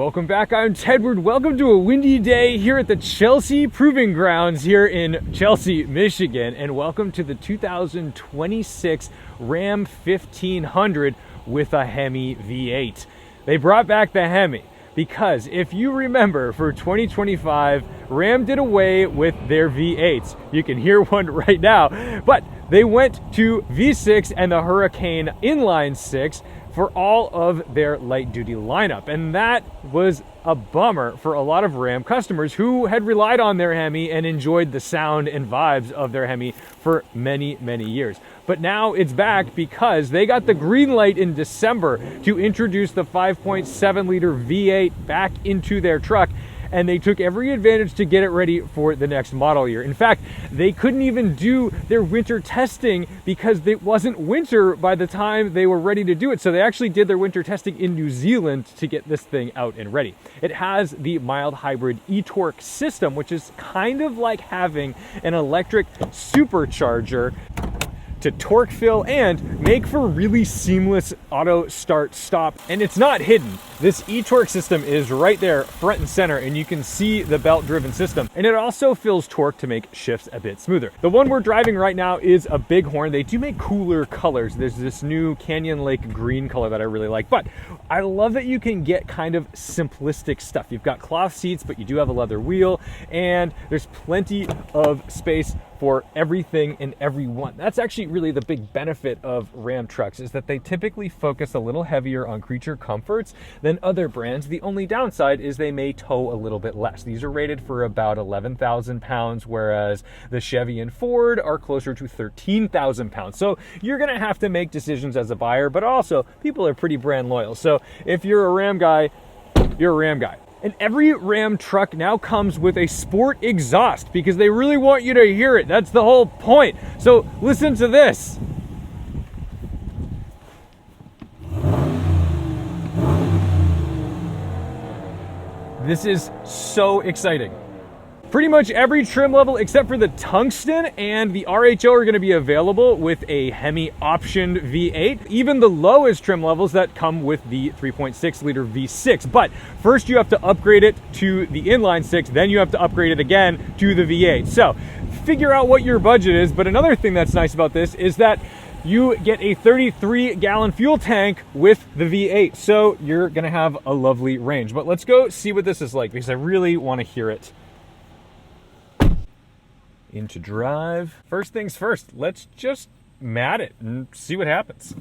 Welcome back, I'm Tedward. Welcome to a windy day here at the Chelsea Proving Grounds here in Chelsea, Michigan. And welcome to the 2026 Ram 1500 with a Hemi V8. They brought back the Hemi because if you remember for 2025, Ram did away with their V8s. You can hear one right now, but they went to V6 and the Hurricane Inline 6 for all of their light duty lineup. And that was a bummer for a lot of Ram customers who had relied on their Hemi and enjoyed the sound and vibes of their Hemi for many, many years. But now it's back because they got the green light in December to introduce the 5.7 liter V8 back into their truck. And they took every advantage to get it ready for the next model year. In fact, they couldn't even do their winter testing because it wasn't winter by the time they were ready to do it. So they actually did their winter testing in New Zealand to get this thing out and ready. It has the mild hybrid e-torque system, which is kind of like having an electric supercharger to torque fill and make for really seamless auto start stop. And it's not hidden. This e-torque system is right there front and center, and you can see the belt driven system. And it also fills torque to make shifts a bit smoother. The one we're driving right now is a Bighorn. They do make cooler colors. There's this new Canyon Lake green color that I really like, but I love that you can get kind of simplistic stuff. You've got cloth seats, but you do have a leather wheel, and there's plenty of space for everything and everyone. That's actually really the big benefit of Ram trucks, is that they typically focus a little heavier on creature comforts than other brands. The only downside is they may tow a little bit less. These are rated for about 11,000 pounds, whereas the Chevy and Ford are closer to 13,000 pounds. So you're gonna have to make decisions as a buyer, but also people are pretty brand loyal. So if you're a Ram guy, you're a Ram guy. And every Ram truck now comes with a sport exhaust because they really want you to hear it. That's the whole point. So listen to this. This is so exciting. Pretty much every trim level except for the Tungsten and the RHO are going to be available with a Hemi optioned V8. Even the lowest trim levels that come with the 3.6 liter V6. But first you have to upgrade it to the inline 6, then you have to upgrade it again to the V8. So figure out what your budget is. But another thing that's nice about this is that you get a 33-gallon fuel tank with the V8. So you're going to have a lovely range. But let's go see what this is like because I really want to hear it. Into drive. First things first, let's just mat it and see what happens.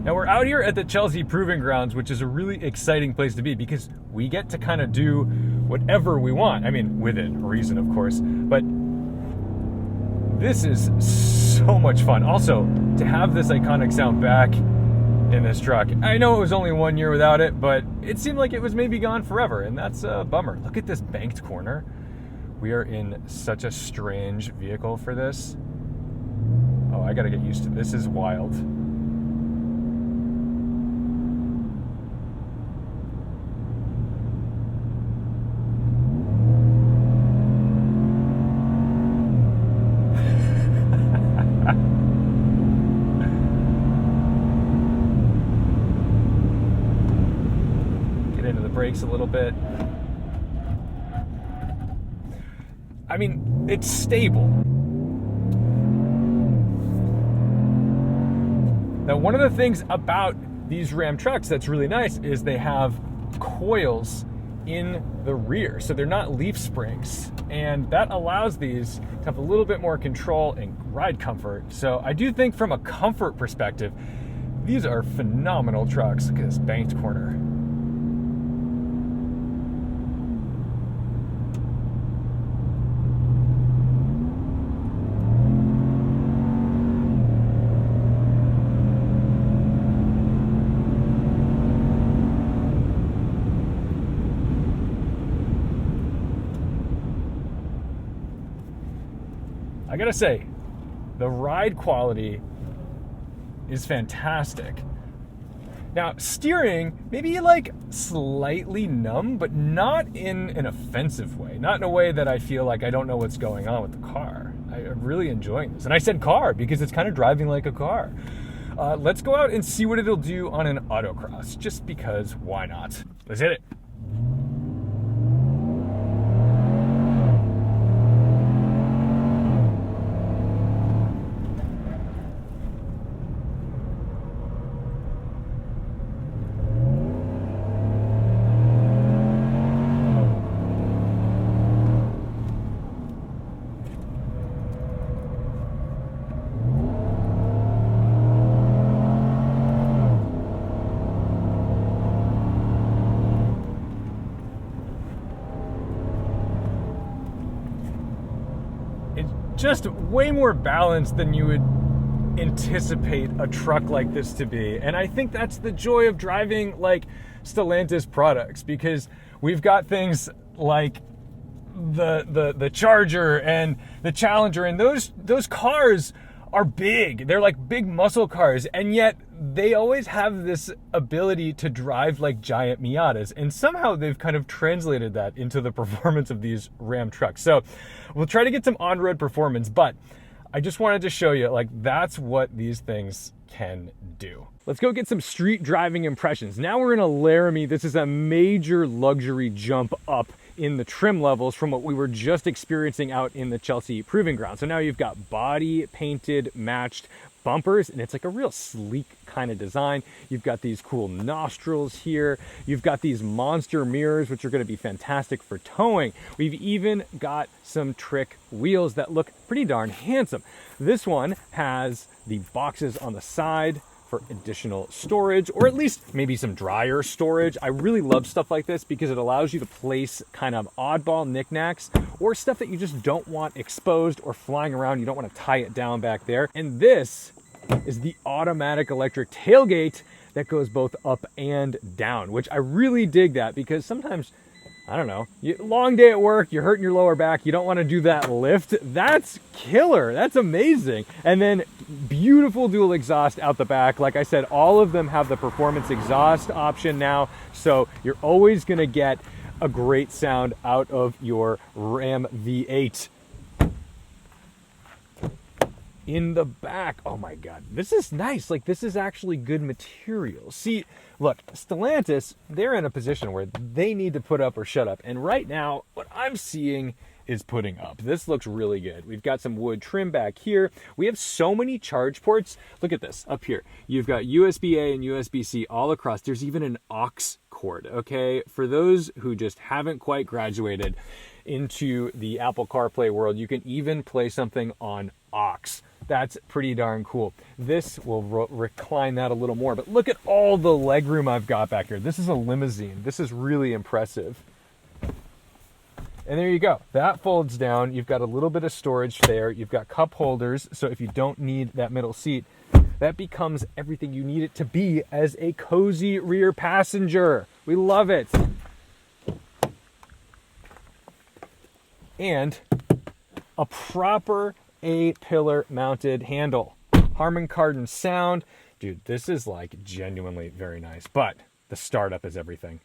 Now we're out here at the Chelsea Proving Grounds, which is a really exciting place to be because we get to kind of do whatever we want. I mean, within reason, of course, but this is so much fun. Also, to have this iconic sound back in this truck. I know it was only 1 year without it, but it seemed like it was maybe gone forever, and that's a bummer. Look at this banked corner. We are in such a strange vehicle for this. Oh, I gotta get used to this. This is wild. Brakes a little bit. I mean, it's stable. Now, one of the things about these Ram trucks that's really nice is they have coils in the rear, so they're not leaf springs, and that allows these to have a little bit more control and ride comfort. So I do think from a comfort perspective, these are phenomenal trucks. Look at this banked corner. I gotta say, the ride quality is fantastic. Now, steering, maybe like slightly numb, but not in an offensive way. Not in a way that I feel like I don't know what's going on with the car. I'm really enjoying this. And I said car because it's kind of driving like a car. Let's go out and see what it'll do on an autocross, just because why not? Let's hit it. Just way more balanced than you would anticipate a truck like this to be. And I think that's the joy of driving like Stellantis products, because we've got things like the Charger and the Challenger, and those cars are big. They're like big muscle cars, and yet they always have this ability to drive like giant Miatas, and somehow they've kind of translated that into the performance of these Ram trucks. So we'll try to get some on-road performance, but I just wanted to show you, like, that's what these things can do. Let's go get some street driving impressions. Now we're in a Laramie. This is a major luxury jump up in the trim levels from what we were just experiencing out in the Chelsea Proving Ground. So now you've got body painted, matched bumpers, and it's like a real sleek kind of design. You've got these cool nostrils here. You've got these monster mirrors, which are going to be fantastic for towing. We've even got some trick wheels that look pretty darn handsome. This one has the boxes on the side for additional storage, or at least maybe some dryer storage. I really love stuff like this because it allows you to place kind of oddball knickknacks or stuff that you just don't want exposed or flying around. You don't want to tie it down back there. And this is the automatic electric tailgate that goes both up and down, which I really dig that, because sometimes, I don't know, long day at work, you're hurting your lower back, you don't want to do that lift. That's killer. That's amazing. And then beautiful dual exhaust out the back. Like I said, all of them have the performance exhaust option now, so you're always going to get a great sound out of your Ram V8. In the back, oh my God, this is nice. Like, this is actually good material. See, look, Stellantis, they're in a position where they need to put up or shut up. And right now, what I'm seeing is putting up. This looks really good. We've got some wood trim back here. We have so many charge ports. Look at this up here. You've got USB-A and USB-C all across. There's even an aux cord, okay? For those who just haven't quite graduated into the Apple CarPlay world, you can even play something on aux. That's pretty darn cool. This will recline that a little more, but look at all the legroom I've got back here. This is a limousine. This is really impressive. And there you go. That folds down. You've got a little bit of storage there. You've got cup holders, so if you don't need that middle seat, that becomes everything you need it to be as a cozy rear passenger. We love it. And a proper A-pillar mounted handle. Harman Kardon sound. Dude, this is like genuinely very nice, but the startup is everything.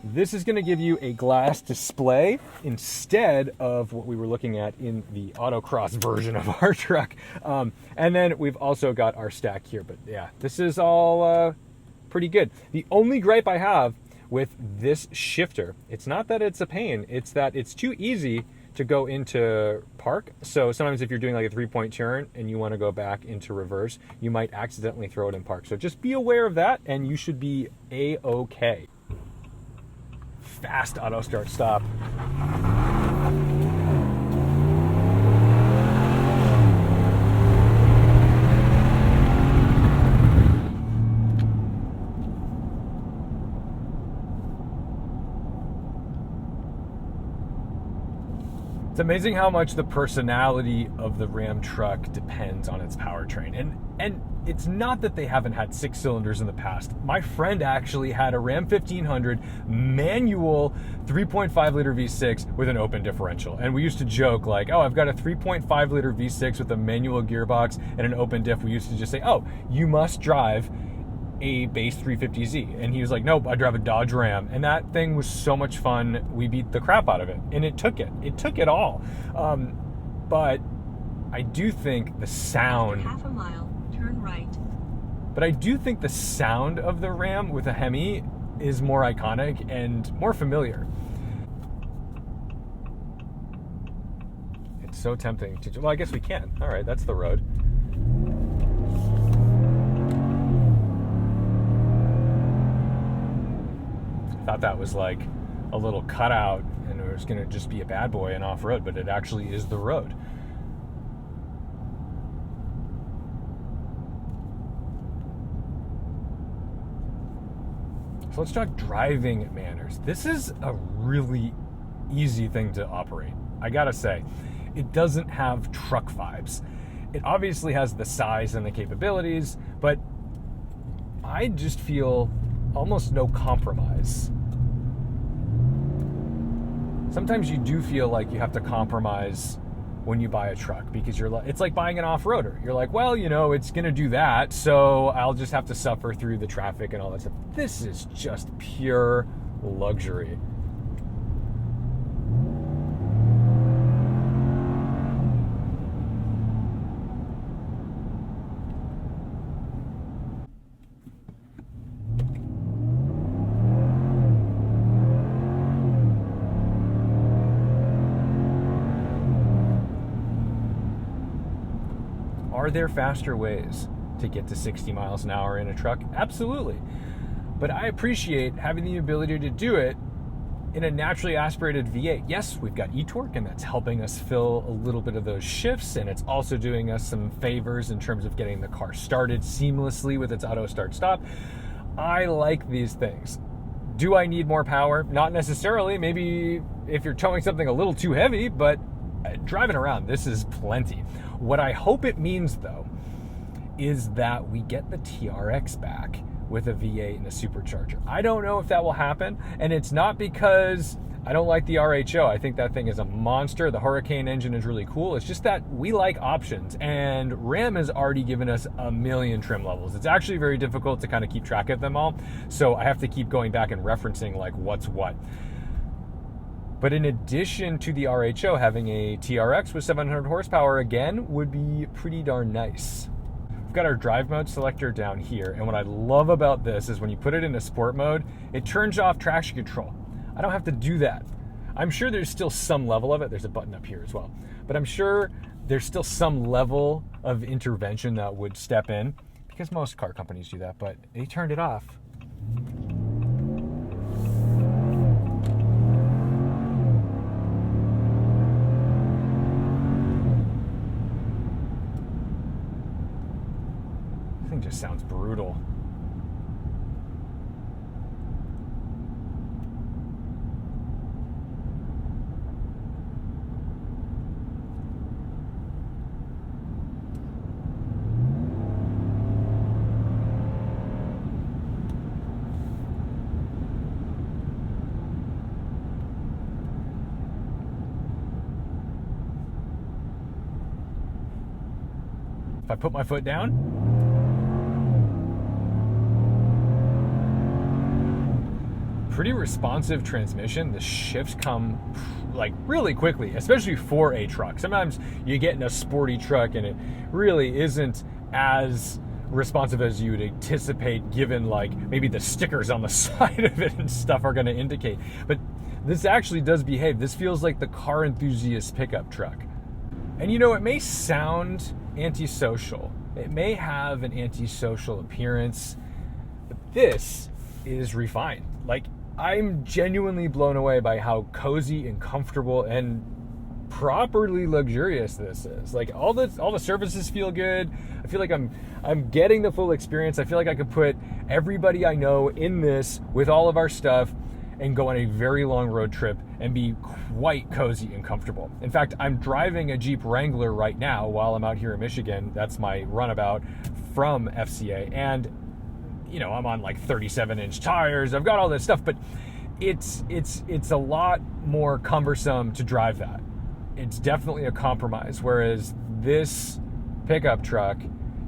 This is going to give you a glass display instead of what we were looking at in the Autocross version of our truck. And then we've also got our stack here, but yeah, this is all pretty good. The only gripe I have with this shifter, it's not that it's a pain, it's that it's too easy to go into park. So sometimes if you're doing like a 3-point turn and you want to go back into reverse, you might accidentally throw it in park. So just be aware of that and you should be A-okay. Fast auto start stop. It's amazing how much the personality of the Ram truck depends on its powertrain. And it's not that they haven't had 6 cylinders in the past. My friend actually had a Ram 1500 manual 3.5 liter V6 with an open differential. And we used to joke like, oh, I've got a 3.5 liter V6 with a manual gearbox and an open diff. We used to just say, oh, you must drive a base 350Z. And he was like, nope, I drive a Dodge Ram. And that thing was so much fun. We beat the crap out of it. And it took it all. But I do think the sound... After half a mile, turn right. But I do think the sound of the Ram with a Hemi is more iconic and more familiar. It's so tempting to... Well, I guess we can. All right, that's the road. Thought that was like a little cutout and it was going to just be a bad boy and off-road, but it actually is the road. So let's talk driving manners. This is a really easy thing to operate. I gotta say, it doesn't have truck vibes. It obviously has the size and the capabilities, but I just feel almost no compromise. Sometimes you do feel like you have to compromise when you buy a truck because it's like buying an off-roader. You're like, well, you know, it's gonna do that, so I'll just have to suffer through the traffic and all that stuff. This is just pure luxury. Are there faster ways to get to 60 miles an hour in a truck? Absolutely. But I appreciate having the ability to do it in a naturally aspirated V8. Yes, we've got e-torque, and that's helping us fill a little bit of those shifts, and it's also doing us some favors in terms of getting the car started seamlessly with its auto start stop. I like these things. Do I need more power? Not necessarily. Maybe if you're towing something a little too heavy, but driving around, this is plenty. What I hope it means, though, is that we get the TRX back with a V8 and a supercharger. I don't know if that will happen, and it's not because I don't like the RHO. I think that thing is a monster. The Hurricane engine is really cool. It's just that we like options, and Ram has already given us a million trim levels. It's actually very difficult to kind of keep track of them all, so I have to keep going back and referencing like what's what. But in addition to the RHO, having a TRX with 700 horsepower again would be pretty darn nice. We've got our drive mode selector down here, and what I love about this is when you put it into sport mode, it turns off traction control. I don't have to do that. I'm sure there's still some level of it. There's a button up here as well. But I'm sure there's still some level of intervention that would step in, because most car companies do that, but they turned it off. Just sounds brutal. If I put my foot down, pretty responsive transmission. The shifts come like really quickly, especially for a truck. Sometimes you get in a sporty truck and it really isn't as responsive as you would anticipate, given like maybe the stickers on the side of it and stuff are going to indicate. But this actually does behave. This feels like the car enthusiast pickup truck. And you know, it may sound antisocial. It may have an antisocial appearance, but this is refined. Like, I'm genuinely blown away by how cozy and comfortable and properly luxurious this is. Like all the surfaces feel good. I feel like I'm getting the full experience. I feel like I could put everybody I know in this with all of our stuff and go on a very long road trip and be quite cozy and comfortable. In fact, I'm driving a Jeep Wrangler right now while I'm out here in Michigan. That's my runabout from FCA, and you know, I'm on like 37-inch tires. I've got all this stuff, but it's a lot more cumbersome to drive that. It's definitely a compromise, whereas this pickup truck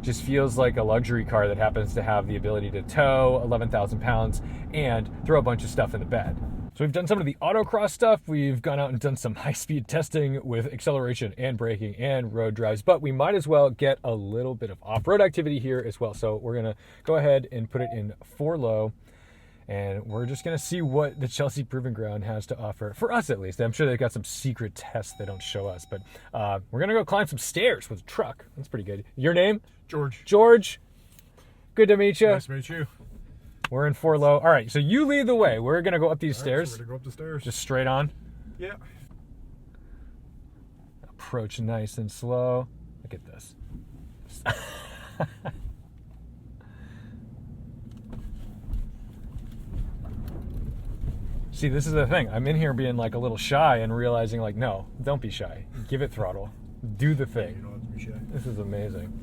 just feels like a luxury car that happens to have the ability to tow 11,000 pounds and throw a bunch of stuff in the bed. So we've done some of the autocross stuff. We've gone out and done some high-speed testing with acceleration and braking and road drives, but we might as well get a little bit of off-road activity here as well. So we're gonna go ahead and put it in 4 low, and we're just gonna see what the Chelsea Proving Ground has to offer, for us at least. I'm sure they've got some secret tests they don't show us, but we're gonna go climb some stairs with a truck. That's pretty good. Your name? George. George. Good to meet you. Nice to meet you. We're in 4 low. All right, so you lead the way. We're gonna go up these stairs. So we're gonna go up the stairs. Just straight on. Yeah. Approach nice and slow. Look at this. See, this is the thing. I'm in here being like a little shy and realizing like, no, don't be shy. Give it throttle. Do the thing. You don't have to be shy. This is amazing.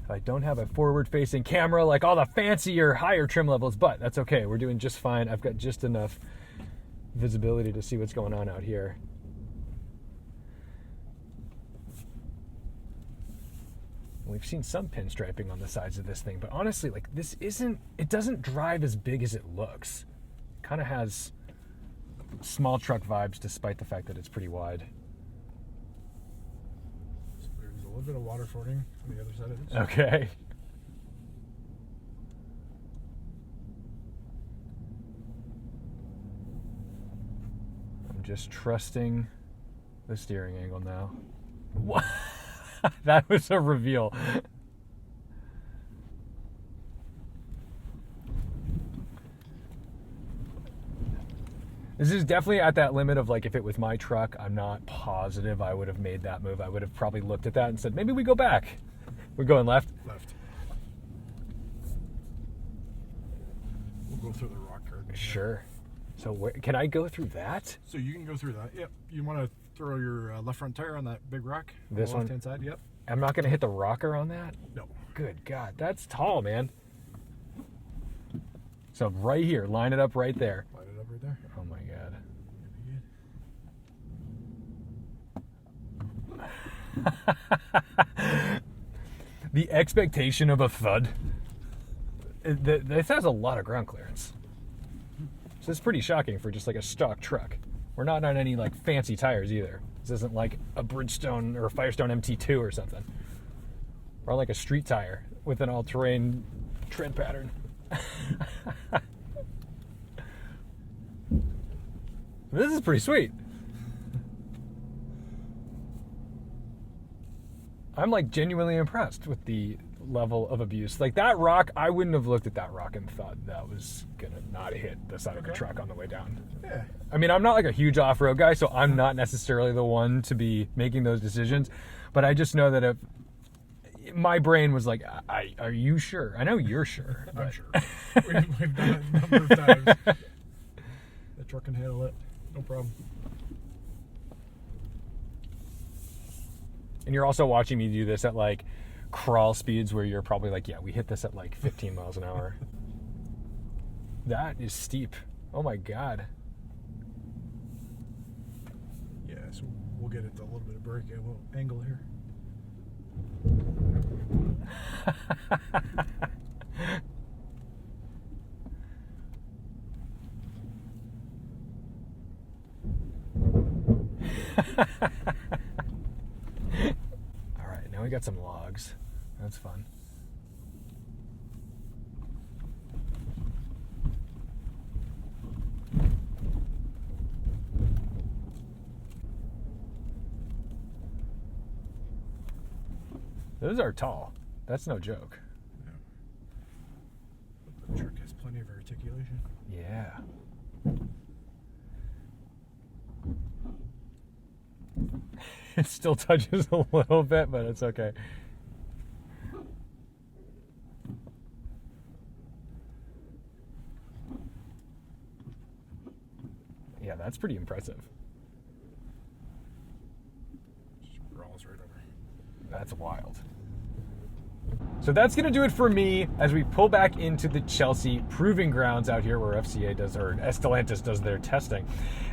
I don't have a forward-facing camera like all the fancier, higher trim levels, but that's okay. We're doing just fine. I've got just enough visibility to see what's going on out here. We've seen some pinstriping on the sides of this thing, but honestly, like, this isn't, it doesn't drive as big as it looks. It kind of has small truck vibes despite the fact that it's pretty wide. There's a little bit of water fording on the other side of this. Okay. I'm just trusting the steering angle now. What? That was a reveal. This is definitely at that limit of like, if it was my truck, I'm not positive I would have made that move. I would have probably looked at that and said, maybe we go back. We're going left? Left. We'll go through the rock garden. Sure. So where, can I go through that? So you can go through that. Yep. You want to throw your left front tire on that big rock? This on the one? left-hand side? Yep. I'm not going to hit the rocker on that? No. Good God, that's tall, man. So right here, line it up right there. Light it up right there. Oh my God. The expectation of a thud. This has a lot of ground clearance. So it's pretty shocking for just like a stock truck. We're not on any like fancy tires either. This isn't like a Bridgestone or a Firestone MT2 or something. We're on like a street tire with an all-terrain tread pattern. This is pretty sweet. I'm like genuinely impressed with the level of abuse. Like that rock, I wouldn't have looked at that rock and thought that was gonna not hit the side of the truck on the way down. Yeah. I mean, I'm not like a huge off-road guy, so I'm not necessarily the one to be making those decisions. But I just know that if my brain was like, are you sure? I know you're sure. I'm sure. We've done it a number of times. The truck can handle it. No problem. And you're also watching me do this at like crawl speeds where you're probably like, yeah, we hit this at like 15 miles an hour. That is steep. Oh my God. Yeah, so we'll get it to a little bit of brake angle here. All right, now we got some logs. That's fun. Those are tall. That's no joke. Yeah. The truck has plenty of articulation. Yeah. It still touches a little bit, but it's okay. that's pretty impressive. Rolls right over. That's wild. So that's going to do it for me as we pull back into the Chelsea Proving Grounds out here where FCA does, or Stellantis does their testing.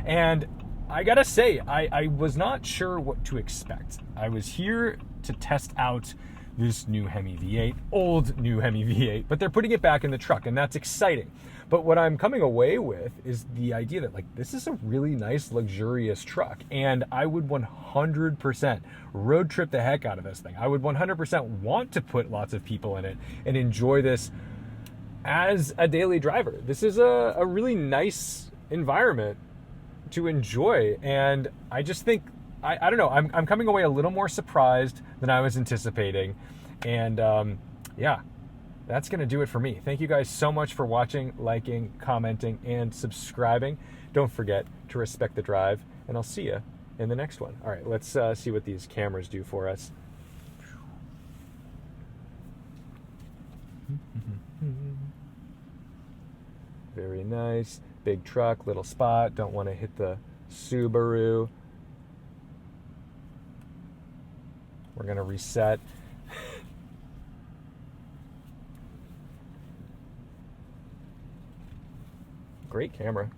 And I got to say, I was not sure what to expect. I was here to test out this new Hemi V8, old new Hemi V8, but they're putting it back in the truck, and that's exciting. But what I'm coming away with is the idea that, like, this is a really nice, luxurious truck, and I would 100% road trip the heck out of this thing. I would 100% want to put lots of people in it and enjoy this as a daily driver. This is a really nice environment to enjoy, and I just think, I don't know, I'm coming away a little more surprised than I was anticipating, and yeah, that's going to do it for me. Thank you guys so much for watching, liking, commenting, and subscribing. Don't forget to respect the drive, and I'll see you in the next one. All right, let's see what these cameras do for us. Very nice. Big truck, little spot. Don't want to hit the Subaru. We're going to reset. Great camera.